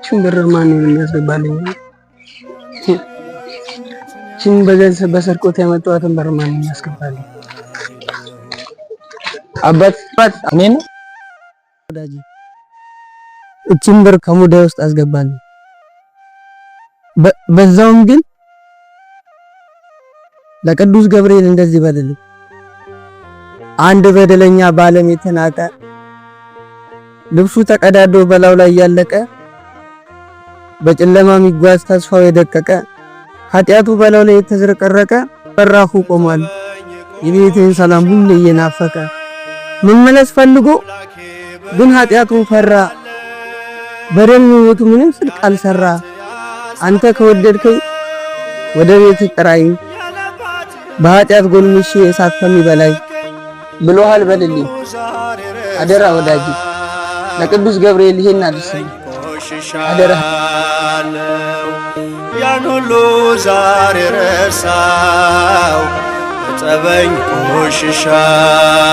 ሽምብር ማን የሚያስገባልኝ? ሽን በሰርቆት ያመጣኋትን ብር ማን የሚያስገባልኝ? አባት እኔ ነው ወዳጅ። እቺን ብር ከሙዳይ ውስጥ አስገባልኝ። በዛውም ግን ለቅዱስ ገብርኤል እንደዚህ በልልኝ። አንድ በደለኛ በዓለም የተናቀ ልብሱ ተቀዳዶ በላው ላይ ያለቀ በጨለማ የሚጓዝ ተስፋው የደቀቀ ኃጢያቱ በላው ላይ የተዝረቀረቀ በራፉ ቆሟል የቤቴን ሰላም ሁሉ እየናፈቀ መመለስ ፈልጎ ግን ኃጢያቱን ፈራ በደም ህይወቱ ምንም ጽድቅ አልሰራ። አንተ ከወደድከኝ ወደ ቤት ጥራኝ በኃጢያት ጎልምሼ እሳት ከሚበላይ ብሎሃል በልልኝ አደራ ወዳጅ ለቅዱስ ገብርኤል ይሄን አድርሰኝ አደራ። ያን ሁሉ ዛሬ ረሳው እጠበኝ ቆሽሻለሁ